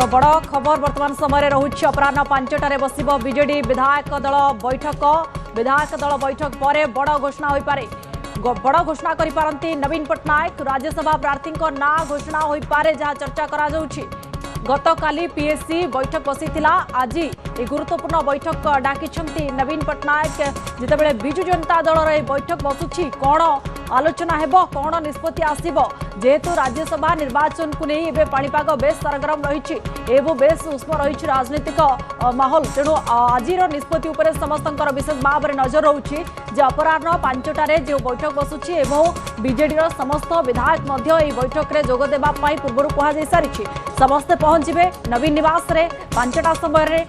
एक बड़ खबर वर्तमान समय रहुछि अपराह्न 5टारे बसिबो बीजेडी विधायक दल बैठक। विधायक दल बैठक पर बड़ घोषणा होई पारे। बड़ घोषणा करि पारंती नवीन पट्टनायक। राज्यसभा प्रार्थी ना घोषणा होई पारे जहाँ चर्चा करा जाउछि। गतकाली पीएससी बैठक बसीथिला। आज ए गुरुत्वपूर्ण बैठक डाकिछंती नवीन पट्टनायक। जितेबेले बिजु जनता दल रे बैठक बसुछि कोन आलोचना हेबो कोन निष्पत्ति आसीबो जेहेतु राज्यसभा निर्वाचन को नहीं एबे पाणीपाग बेस सरगरम रही एवं बेस उष्म रही राजनीतिक माहौल। तेणु आज निष्पत्ति उपर समस्त विशेष भाव में नजर रोचे अपराह्न 5टारे जो बैठक बसुछि एवं बीजेडी समस्त विधायक बैठक में जोगदेवा पूर्व कहुई सारी समस्ते पहुंचे नवीन निवास रे 5टा समय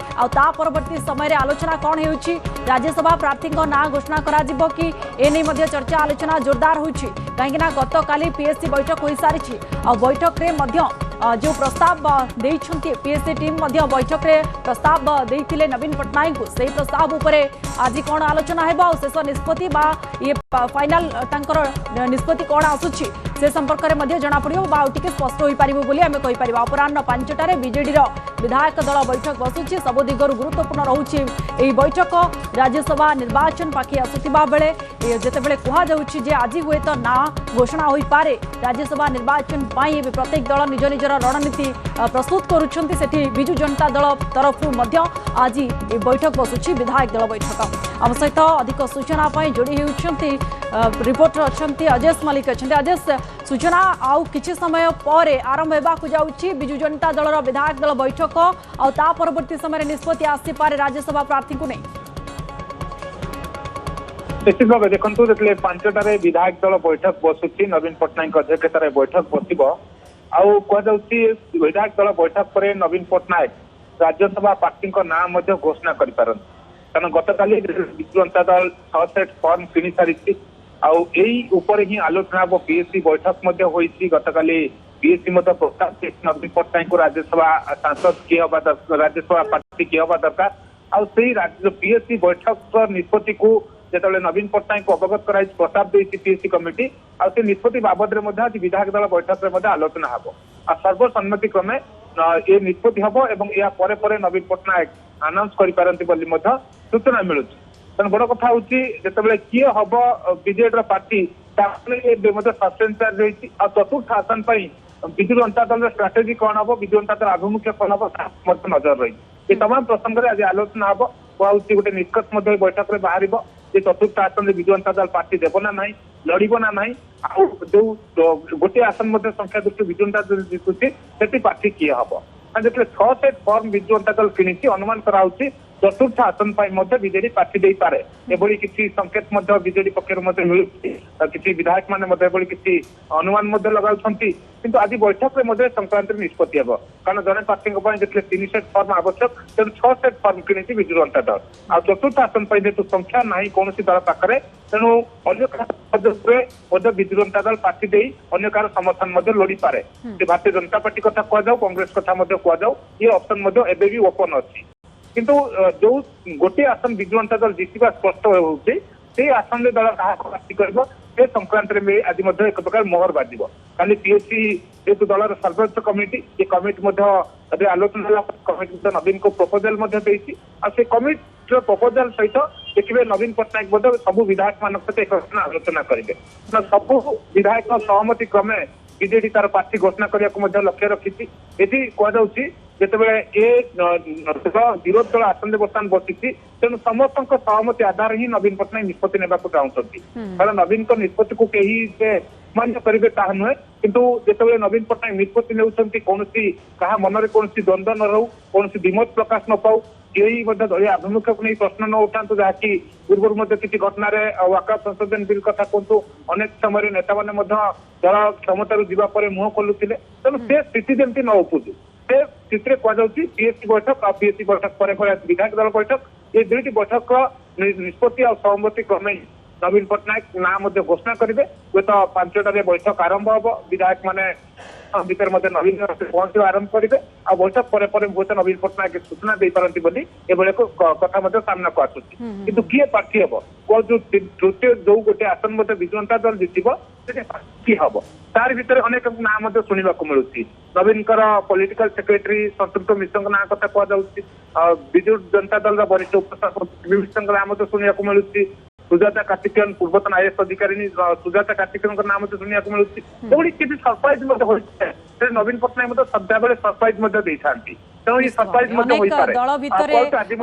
परवर्ती समय आलोचना कौन हो राज्यसभा प्रार्थी ना घोषणा करा कि एने चर्चा आलोचना जोरदार होछि कहीं गतकाली पीएससी बैठक हो सारी आ बैठक रे जो प्रस्ताव देइछंती पीएससी टीम बैठक रे प्रस्ताव देइथिले नवीन पट्टनायक को सही प्रस्ताव उपरे आज कौन आलोचना हेबो शेष निष्पत्ति बा ये फाइनल तांकर निष्पत्ति कौन आसुछि से संपर्क में जना पड़ो टे स्पष्ट हो पार बोली आम कहीपर। अपराह्न 5टारे बीजेडी विधायक दल बैठक बसुछि सब दिगरु गुरुत्वपूर्ण रोचे यह बैठक। राज्यसभा निर्वाचन पाखे आसुथिबा बेले जेतेबेले कहा जाउछि जे आज हुए तो ना घोषणा होई पारे राज्यसभा निर्वाचन पाई प्रत्येक दल निज निजर रणनीति प्रस्तुत करुछंती। सेठी बिजु जनता दल तरफ आज ये बैठक बसुछि विधायक दल बैठक। आम सहित अधिक सूचना जोड़ी होती रिपोर्टर अच्छा अजेश मलिक अच्छा। अजेश सूचना आउ किछि समय पर आरंभ होगा जाउछि बिजु जनता दल विधायक दल बैठक आ परवर्ती समय निष्पत्ति आसी पारे राज्यसभा प्रार्थी को नहीं। निश्चित भाव देखो जो 5टारे विधायक दल बैठक बसुछि नवीन पट्टनायक अध्यक्षतार बैठक बसिब आउ विधायक दल बैठक पर नवीन पट्टनायक राज्यसभा प्रार्थी ना घोषणा कर कारण गतकाली बिजु जनता दल 6 सेट फॉर्म किनि सारी ही आलोचना हम पीएससी बैठक गतकाली पीएससी प्रस्ताव नवीन पट्टनायक को राज्यसभा सांसद किए हवा राज्यसभा प्रार्थी किए हवा दरकार आउ पीएससी बैठक निष्पत्ति को जिते नवीन पट्टनायक को अवगत कराई प्रस्ताव देती पीएससी कमिटी आ निष्पत्ति बाबद आज विधायक दल बैठक में आलोचना हम आ सर्वसम्मति क्रमे ये निष्पत्ति हम और या परे नवीन पट्टनायक अनाउंस कर सूचना मिलूँ। तेना बड़ कथा हूँ जिते किए हम बीजेडी प्रार्थी सस्पेंस चार्ज रही चतुर्थ आसन पर बिजु जनता दल स्ट्राटेजी कौन हम बिजु जनता दल आभिमुख्य कौन हम नजर रही ये तमाम प्रसंग में आज आलोचना हम कहूँ गोटे निष्कर्ष बैठक में बाहर चतुर्थ आसन में बिजु जनता दल पार्टी देव ना ना लड़ब ना ना जो गोटे आसन संख्या दृष्टि बिजु जनता दल जितुची से पार्टी किए हम जिते 6 सेट फॉर्म बिजु जनता दल किनी अनुमान कराऊँच चतुर्थ आसन पर बीजेडी प्रार्थी दे पारे एभली किसी संकेत बीजेडी पक्षर मिलूँ किसी विधायक मैंने किसी अनुमान लगाउछंती किंतु आज बैठक में संक्रांत निष्पत्ति हम कारण जड़े प्रार्थी जितने 3 सेट फॉर्म आवश्यक तेणु 6 सेट फॉर्म किनी बिजु जनता दल आ चतुर्थ आसन पर जेहेतु संख्या ना कौन दल पाखे तेणु अन्य बिजु जनता दल प्रार्थी दे अन्य कार समर्थन लोड़ी पारे भारतीय जनता पार्टी कथा कहु कांग्रेस कथा कहु ये ऑप्शन एबे भी ओपन अच्छी किंतु जो गोटे आसन बिजु जनता दल जितवा स्पष्ट होउछि से आसन में दल क्या प्रार्थी कर संक्रांत में आज एक प्रकार मोहर बाजिब खाली पीएससी जेहतु दल सर्वोच्च कमिटी ये कमिटी आलोचना कमिटी नवीन को प्रपोजल से कमिटी प्रपोजल सहित देखिए नवीन पट्टनायक सब विधायक मान सहित एक आलोचना करेंगे सब विधायक सहमति क्रमे बीजेडी तार प्रार्थी घोषणा करने लक्ष्य रखी ये कहुच्छी जितेबले ए विरोध दल आसन बर्तमान बसी तेणु समस्त सहमति आधार ही नवीन पट्टनायक निष्पत्ति ने चाहते कारण नवीन को निष्पत्ति को कहीं मान्य करेंगे ता नुहे किंतु जितेबले नवीन पट्टनायक निष्पत्ति ने कौन क्या मनरे कौन द्वंद्व न रहू कौन विमत प्रकाश न पाऊ यही दलीय आभिमुख्य को नहीं प्रश्न न उठा जहाँकि पूर्व किसी घटन वाकआउट संशोधन बिल कथा कहतु अनेक समय नेता मैंने दल क्षमता जावापर मुह खोलुते तेणु से स्थिति जमी न उपजु से स्थिति कहु पीएससी बैठक और पीएससी बैठक पर विधायक दल बैठक ये दुईटी बैठक निष्पत्ति और सहमति क्रमे नवीन पट्टनायक ना घोषणा करेंगे हूँ 5टार बैठक आरंभ हम विधायक मैंने भितर नवीन पहुंचा आरंभ करेंगे आ बैठक पर हूँ नवीन पट्टनायक सूचना दे पारती कथा सामना को आसूची किंतु किए प्रार्थी हम जो तृतीय जो गोटे आसन विजु जनता दल जितब किए हम तार भर अनेक ना शुणा मिलूँ नवीन पॉलिटिकल सेक्रेटरी संतृप्त मिश्र ना कथा कहुच्छी विजु जनता दल वरिष्ठ उपस्थापक मिश्र नाम शुणा मिलूँ सुजाता कार्तिकेयन पूर्वतन आईएएस अधिकारी सुजाता कार्तिकेयन नाम शुणा मिलूँ एभली किसी सरप्राइज नवीन पट्टनायक सदा बेले सरप्राइज तेणु ये सरप्राइज दल भितर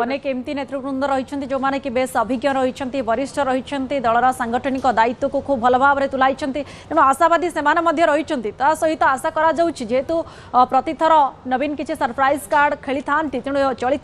अनेक एमती नेतृवृंद रही जो मैंने कि बेस अभिज्ञ रही वरिष्ठ रही दलर सांगठनिक दायित्व को खूब भल भाव में तुलाई तेणु आशावादी से रही सहित आशा करा जेहेतु प्रतिथर नवीन किसी सरप्राइज कार्ड खेली था तेणु चलित